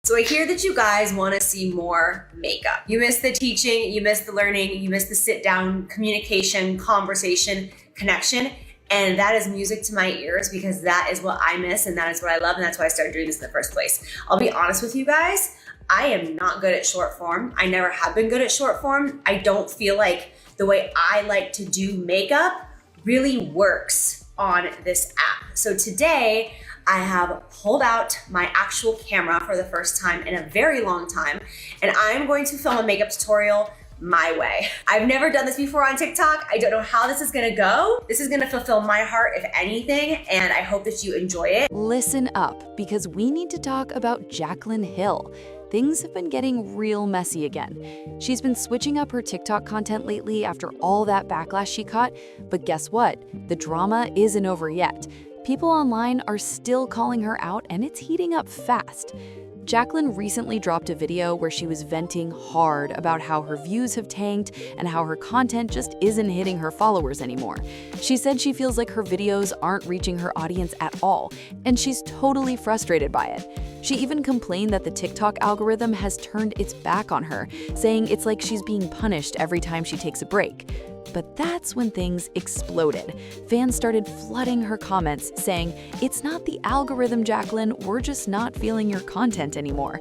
So I hear that you guys want to see more makeup. You miss the teaching, you miss the learning, you miss the sit down communication, conversation, connection. And that is music to my ears because that is what I miss and that is what I love. And that's why I started doing this in the first place. I'll be honest with you guys. I am not good at short form. I never have been good at short form. I don't feel like the way I like to do makeup really works on this app. So today, I have pulled out my actual camera for the first time in a very long time, and I'm going to film a makeup tutorial my way. I've never done this before on TikTok. I don't know how this is gonna go. This is gonna fulfill my heart, if anything, and I hope that you enjoy it. Listen up, because we need to talk about Jaclyn Hill. Things have been getting real messy again. She's been switching up her TikTok content lately after all that backlash she caught, but guess what? The drama isn't over yet. People online are still calling her out, and it's heating up fast. Jaclyn recently dropped a video where she was venting hard about how her views have tanked and how her content just isn't hitting her followers anymore. She said she feels like her videos aren't reaching her audience at all, and she's totally frustrated by it. She even complained that the TikTok algorithm has turned its back on her, saying it's like she's being punished every time she takes a break. But that's when things exploded. Fans started flooding her comments saying, "It's not the algorithm, Jaclyn, we're just not feeling your content anymore."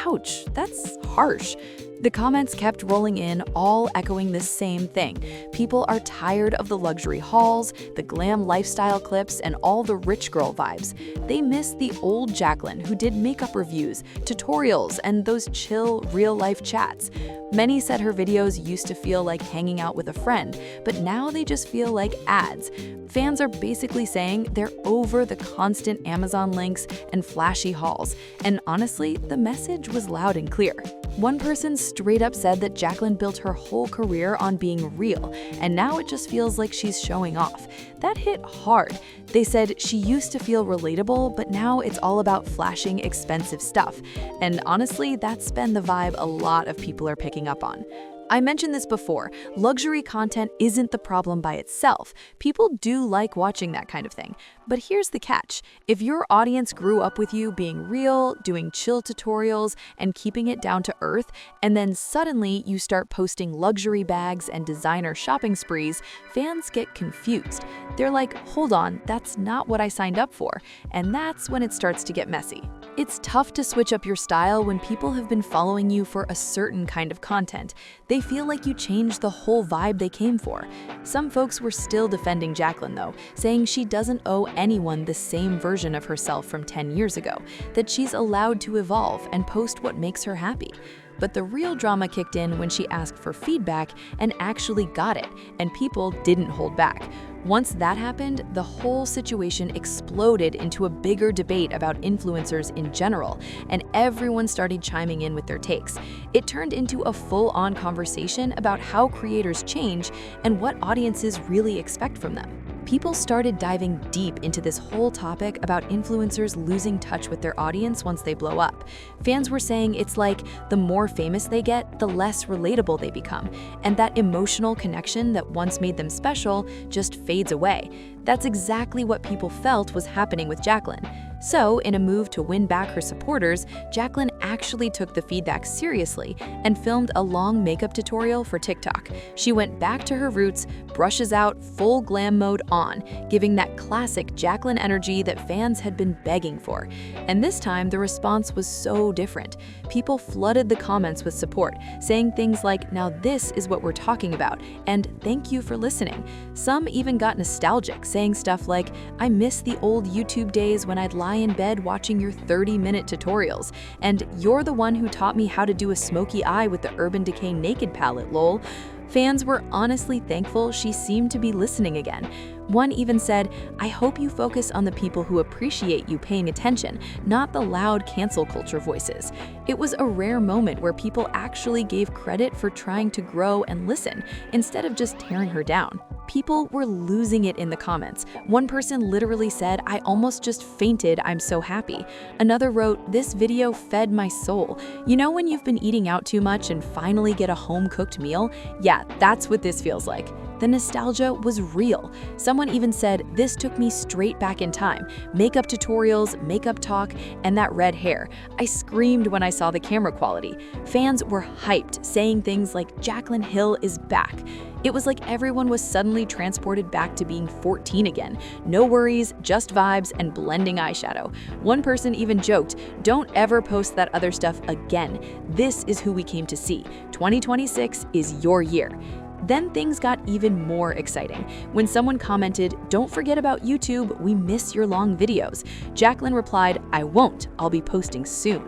Ouch, that's harsh. The comments kept rolling in, all echoing the same thing. People are tired of the luxury hauls, the glam lifestyle clips, and all the rich girl vibes. They miss the old Jaclyn who did makeup reviews, tutorials, and those chill, real-life chats. Many said her videos used to feel like hanging out with a friend, but now they just feel like ads. Fans are basically saying they're over the constant Amazon links and flashy hauls, and honestly, the message was loud and clear. One person straight up said that Jaclyn built her whole career on being real, and now it just feels like she's showing off. That hit hard. They said she used to feel relatable, but now it's all about flashing expensive stuff. And honestly, that's been the vibe a lot of people are picking up on. I mentioned this before, luxury content isn't the problem by itself. People do like watching that kind of thing. But here's the catch. If your audience grew up with you being real, doing chill tutorials, and keeping it down to earth, and then suddenly you start posting luxury bags and designer shopping sprees, fans get confused. They're like, hold on, that's not what I signed up for. And that's when it starts to get messy. It's tough to switch up your style when people have been following you for a certain kind of content. They feel like you changed the whole vibe they came for. Some folks were still defending Jaclyn though, saying she doesn't owe anyone the same version of herself from 10 years ago, that she's allowed to evolve and post what makes her happy. But the real drama kicked in when she asked for feedback and actually got it, and people didn't hold back. Once that happened, the whole situation exploded into a bigger debate about influencers in general, and everyone started chiming in with their takes. It turned into a full-on conversation about how creators change and what audiences really expect from them. People started diving deep into this whole topic about influencers losing touch with their audience once they blow up. Fans were saying it's like the more famous they get, the less relatable they become, and that emotional connection that once made them special just fades away. That's exactly what people felt was happening with Jaclyn. So, in a move to win back her supporters, Jaclyn actually took the feedback seriously and filmed a long makeup tutorial for TikTok. She went back to her roots, brushes out, full glam mode on, giving that classic Jaclyn energy that fans had been begging for. And this time, the response was so different. People flooded the comments with support, saying things like, "Now this is what we're talking about," and "Thank you for listening." Some even got nostalgic, saying stuff like, "I miss the old YouTube days when I'd lie in bed watching your 30-minute tutorials," and "You're the one who taught me how to do a smoky eye with the Urban Decay Naked palette, lol." Fans were honestly thankful she seemed to be listening again. One even said, "I hope you focus on the people who appreciate you paying attention, not the loud cancel culture voices." It was a rare moment where people actually gave credit for trying to grow and listen, instead of just tearing her down. People were losing it in the comments. One person literally said, "I almost just fainted, I'm so happy." Another wrote, "This video fed my soul." You know when you've been eating out too much and finally get a home-cooked meal? Yeah, that's what this feels like. The nostalgia was real. Someone even said, "This took me straight back in time. Makeup tutorials, makeup talk, and that red hair. I screamed when I saw the camera quality." Fans were hyped, saying things like, "Jaclyn Hill is back." It was like everyone was suddenly transported back to being 14 again. No worries, just vibes and blending eyeshadow. One person even joked, "Don't ever post that other stuff again. This is who we came to see. 2026 is your year." Then things got even more exciting. When someone commented, "Don't forget about YouTube, we miss your long videos." Jaclyn replied, "I won't, I'll be posting soon."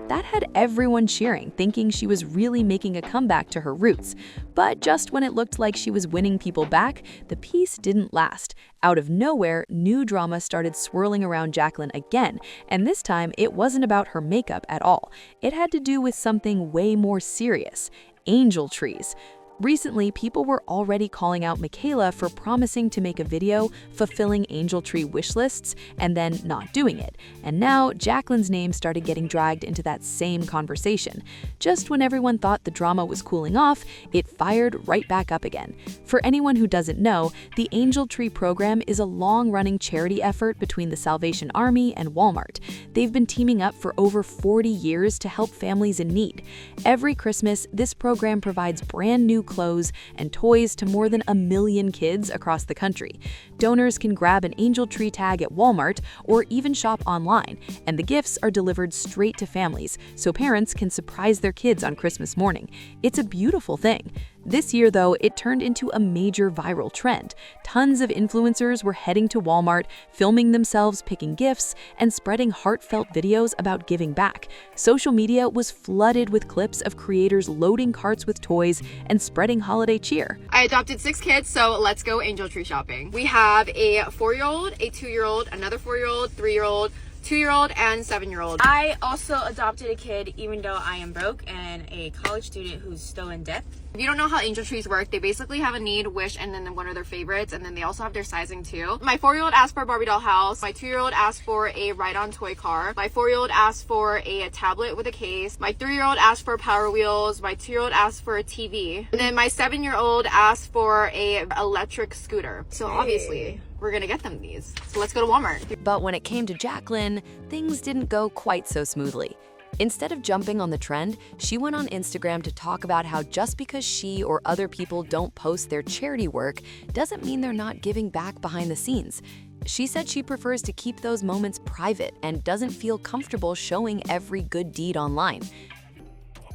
That had everyone cheering, thinking she was really making a comeback to her roots. But just when it looked like she was winning people back, the peace didn't last. Out of nowhere, new drama started swirling around Jaclyn again, and this time it wasn't about her makeup at all. It had to do with something way more serious: angel trees. Recently, people were already calling out Michaela for promising to make a video fulfilling angel tree wish lists and then not doing it. And now Jaclyn's name started getting dragged into that same conversation. Just when everyone thought the drama was cooling off, it fired right back up again. For anyone who doesn't know, the Angel Tree program is a long-running charity effort between the Salvation Army and Walmart. They've been teaming up for over 40 years to help families in need. Every Christmas, this program provides brand new clothes and toys to more than 1 million kids across the country. Donors can grab an angel tree tag at Walmart or even shop online, and the gifts are delivered straight to families so parents can surprise their kids on Christmas morning. It's a beautiful thing. This year, though, it turned into a major viral trend. Tons of influencers were heading to Walmart, filming themselves picking gifts, and spreading heartfelt videos about giving back. Social media was flooded with clips of creators loading carts with toys and spreading holiday cheer. I adopted 6 kids, so let's go angel tree shopping. We have a 4-year-old, a 2-year-old, another 4-year-old, 3-year-old, 2-year-old, and 7-year-old. I also adopted a kid even though I am broke and a college student who's still in debt. If you don't know how angel trees work, they basically have a need, wish, and then one of their favorites, and then they also have their sizing too. My 4-year-old asked for a Barbie doll house. My 2-year-old asked for a ride-on toy car. My 4-year-old asked for a tablet with a case. My 3-year-old asked for Power Wheels. My 2-year-old asked for a TV. And then my 7-year-old asked for a electric scooter. So obviously, we're gonna get them these. So let's go to Walmart. But when it came to Jaclyn, things didn't go quite so smoothly. Instead of jumping on the trend, she went on Instagram to talk about how just because she or other people don't post their charity work doesn't mean they're not giving back behind the scenes. She said she prefers to keep those moments private and doesn't feel comfortable showing every good deed online.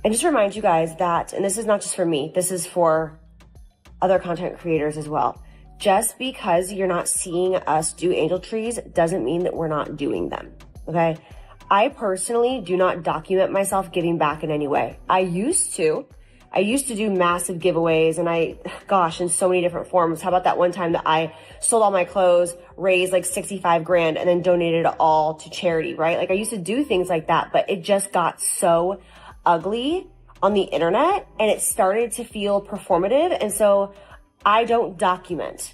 And just to remind you guys that, and this is not just for me, this is for other content creators as well. Just because you're not seeing us do angel trees doesn't mean that we're not doing them, okay? I personally do not document myself giving back in any way. I used to do massive giveaways in so many different forms. How about that one time that I sold all my clothes, raised like 65 grand and then donated it all to charity, right? Like I used to do things like that, but it just got so ugly on the internet and it started to feel performative. And so I don't document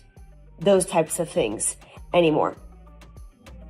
those types of things anymore.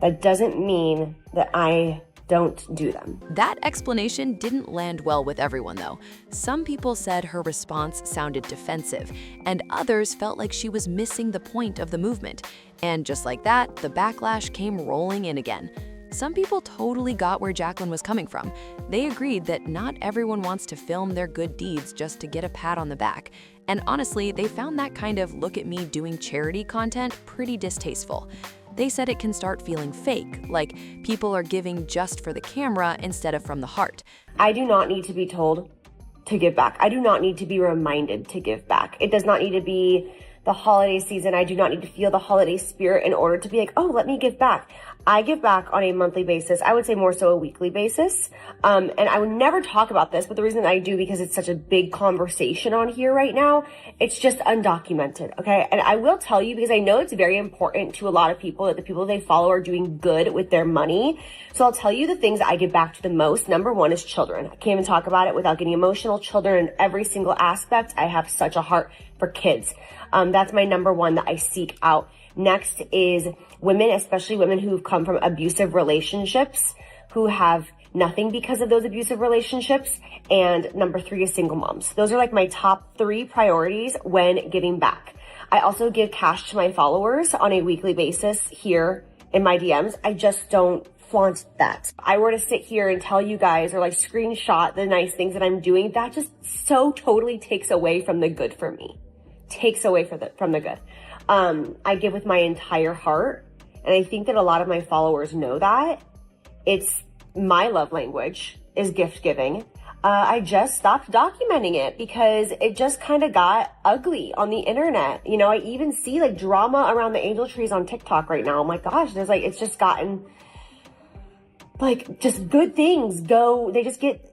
That doesn't mean that I don't do them. That explanation didn't land well with everyone, though. Some people said her response sounded defensive, and others felt like she was missing the point of the movement. And just like that, the backlash came rolling in again. Some people totally got where Jaclyn was coming from. They agreed that not everyone wants to film their good deeds just to get a pat on the back. And honestly, they found that kind of look at me doing charity content pretty distasteful. They said it can start feeling fake, like people are giving just for the camera instead of from the heart. I do not need to be told to give back. I do not need to be reminded to give back. It does not need to be the holiday season. I do not need to feel the holiday spirit in order to be like, oh, let me give back. I give back on a monthly basis. I would say more so a weekly basis. And I would never talk about this, but the reason I do, because it's such a big conversation on here right now, it's just undocumented, okay? And I will tell you, because I know it's very important to a lot of people that the people they follow are doing good with their money. So I'll tell you the things I give back to the most. Number one is children. I can't even talk about it without getting emotional. Children in every single aspect. I have such a heart for kids. That's my number one that I seek out. Next is women, especially women who've come from abusive relationships, who have nothing because of those abusive relationships. And number 3 is single moms. Those are like my top 3 priorities when giving back. I also give cash to my followers on a weekly basis here in my DMs. I just don't flaunt that. I were to sit here and tell you guys or like screenshot the nice things that I'm doing, that just so totally takes away from the good for me. Takes away from the good. I give with my entire heart. And I think that a lot of my followers know that. It's my love language is gift giving. I just stopped documenting it because it just kind of got ugly on the internet. You know, I even see like drama around the angel trees on TikTok right now. Oh my gosh, there's like, it's just gotten like just good things go, they just get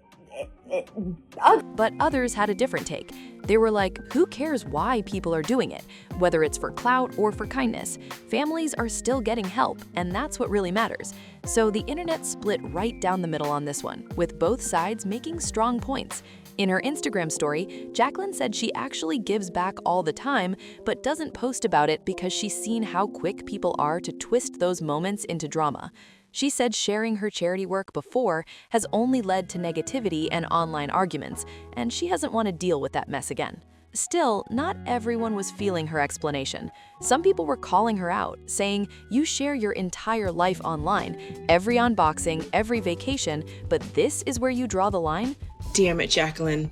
But others had a different take. They were like, who cares why people are doing it? Whether it's for clout or for kindness, families are still getting help, and that's what really matters. So the internet split right down the middle on this one, with both sides making strong points. In her Instagram story, Jaclyn said she actually gives back all the time, but doesn't post about it because she's seen how quick people are to twist those moments into drama. She said sharing her charity work before has only led to negativity and online arguments, and she doesn't want to deal with that mess again. Still, not everyone was feeling her explanation. Some people were calling her out, saying, you share your entire life online, every unboxing, every vacation, but this is where you draw the line? Damn it, Jaclyn.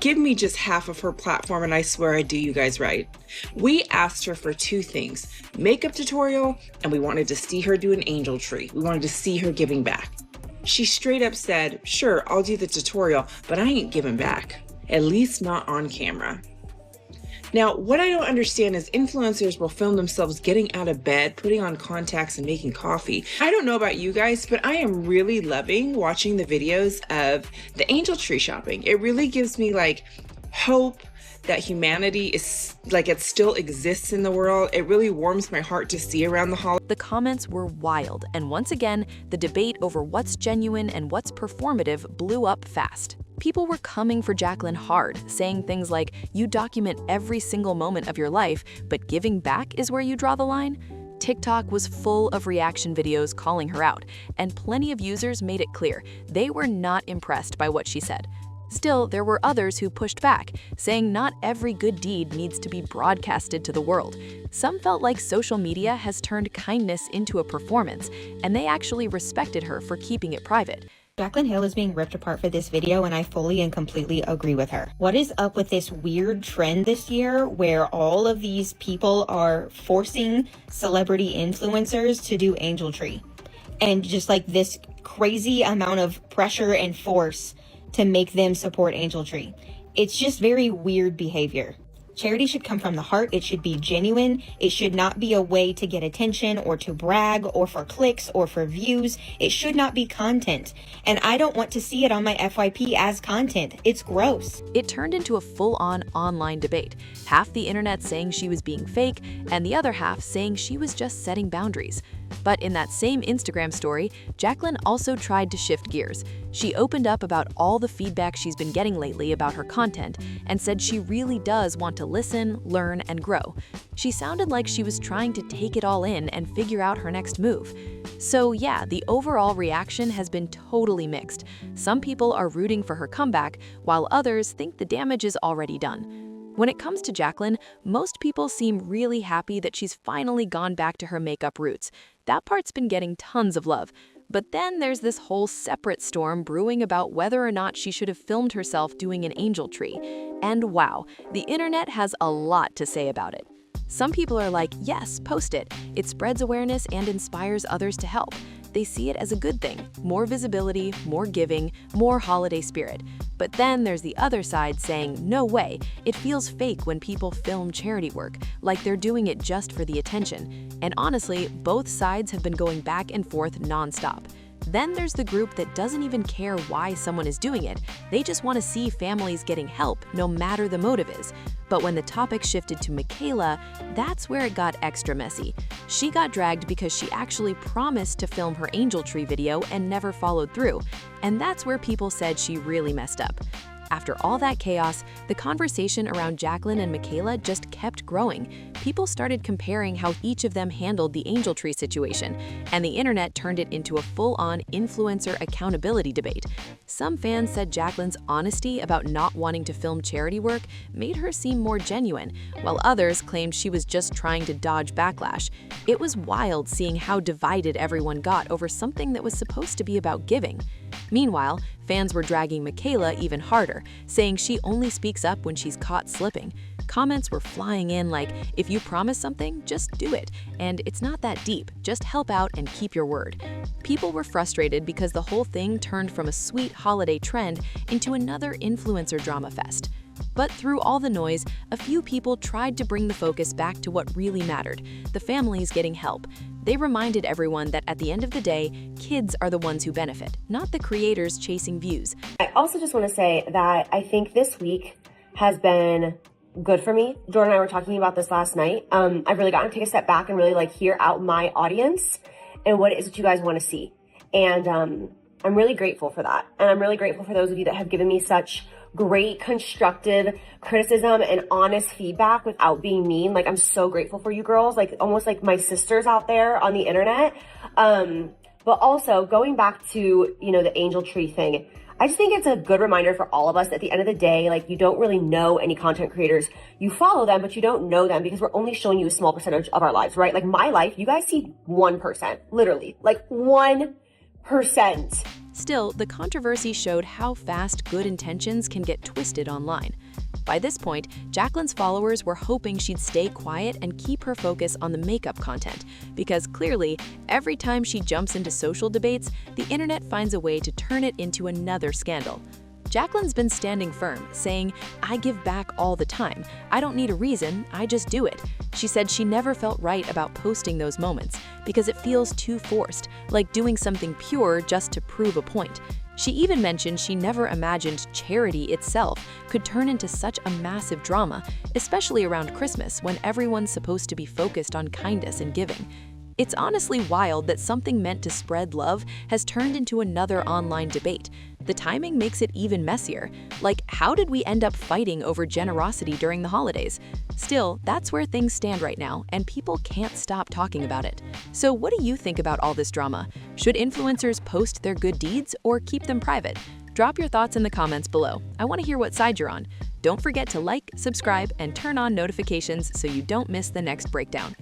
Give me just half of her platform and I swear I'd do you guys right. We asked her for two things, makeup tutorial, and we wanted to see her do an angel tree. We wanted to see her giving back. She straight up said, sure, I'll do the tutorial, but I ain't giving back. At least not on camera. Now, what I don't understand is influencers will film themselves getting out of bed, putting on contacts, and making coffee. I don't know about you guys, but I am really loving watching the videos of the angel tree shopping. It really gives me like hope that humanity is like it still exists in the world. It really warms my heart to see around the holidays. The comments were wild, and once again, the debate over what's genuine and what's performative blew up fast. People were coming for Jaclyn hard, saying things like, you document every single moment of your life, but giving back is where you draw the line? TikTok was full of reaction videos calling her out, and plenty of users made it clear they were not impressed by what she said. Still, there were others who pushed back, saying not every good deed needs to be broadcasted to the world. Some felt like social media has turned kindness into a performance, and they actually respected her for keeping it private. Jaclyn Hill is being ripped apart for this video, and I fully and completely agree with her. What is up with this weird trend this year where all of these people are forcing celebrity influencers to do angel tree? And just like this crazy amount of pressure and force to make them support angel tree. It's just very weird behavior. Charity should come from the heart. It should be genuine. It should not be a way to get attention or to brag or for clicks or for views. It should not be content. And I don't want to see it on my FYP as content. It's gross. It turned into a full-on online debate. Half the internet saying she was being fake, and the other half saying she was just setting boundaries. But in that same Instagram story, Jaclyn also tried to shift gears. She opened up about all the feedback she's been getting lately about her content and said she really does want to listen, learn, and grow. She sounded like she was trying to take it all in and figure out her next move. So yeah, the overall reaction has been totally mixed. Some people are rooting for her comeback, while others think the damage is already done. When it comes to Jaclyn, most people seem really happy that she's finally gone back to her makeup roots. That part's been getting tons of love. But then there's this whole separate storm brewing about whether or not she should have filmed herself doing an angel tree. And wow, the internet has a lot to say about it. Some people are like, yes, post it. It spreads awareness and inspires others to help. They see it as a good thing, more visibility, more giving, more holiday spirit. But then there's the other side saying, no way, it feels fake when people film charity work, like they're doing it just for the attention. And honestly, both sides have been going back and forth nonstop. Then there's the group that doesn't even care why someone is doing it. They just want to see families getting help, no matter the motive is. But when the topic shifted to Michaela, that's where it got extra messy. She got dragged because she actually promised to film her angel tree video and never followed through. And that's where people said she really messed up. After all that chaos, the conversation around Jaclyn and Michaela just kept growing. People started comparing how each of them handled the angel tree situation, and the internet turned it into a full-on influencer accountability debate. Some fans said Jaclyn's honesty about not wanting to film charity work made her seem more genuine, while others claimed she was just trying to dodge backlash. It was wild seeing how divided everyone got over something that was supposed to be about giving. Meanwhile, fans were dragging Michaela even harder, saying she only speaks up when she's caught slipping. Comments were flying in like, if you promise something, just do it, and it's not that deep, just help out and keep your word. People were frustrated because the whole thing turned from a sweet holiday trend into another influencer drama fest. But through all the noise, a few people tried to bring the focus back to what really mattered, the families getting help. They reminded everyone that at the end of the day, kids are the ones who benefit, not the creators chasing views. I also just want to say that I think this week has been good for me. Jordan and I were talking about this last night. I've really gotten to take a step back and really like hear out my audience and what it is that you guys want to see. And I'm really grateful for that. And I'm really grateful for those of you that have given me such great constructive criticism and honest feedback without being mean. Like, I'm so grateful for you girls, like almost like my sisters out there on the internet. But also going back to, you know, the angel tree thing, I just think it's a good reminder for all of us that at the end of the day, like, you don't really know any content creators. You follow them, but you don't know them because we're only showing you a small percentage of our lives, right? Like my life, you guys see 1%, literally, like 1%. Still, the controversy showed how fast good intentions can get twisted online. By this point, Jaclyn's followers were hoping she'd stay quiet and keep her focus on the makeup content, because clearly, every time she jumps into social debates, the internet finds a way to turn it into another scandal. Jaclyn's been standing firm, saying, "I give back all the time. I don't need a reason, I just do it." She said she never felt right about posting those moments because it feels too forced, like doing something pure just to prove a point. She even mentioned she never imagined charity itself could turn into such a massive drama, especially around Christmas when everyone's supposed to be focused on kindness and giving. It's honestly wild that something meant to spread love has turned into another online debate. The timing makes it even messier. Like, how did we end up fighting over generosity during the holidays? Still, that's where things stand right now, and people can't stop talking about it. So what do you think about all this drama? Should influencers post their good deeds or keep them private? Drop your thoughts in the comments below. I want to hear what side you're on. Don't forget to like, subscribe, and turn on notifications so you don't miss the next breakdown.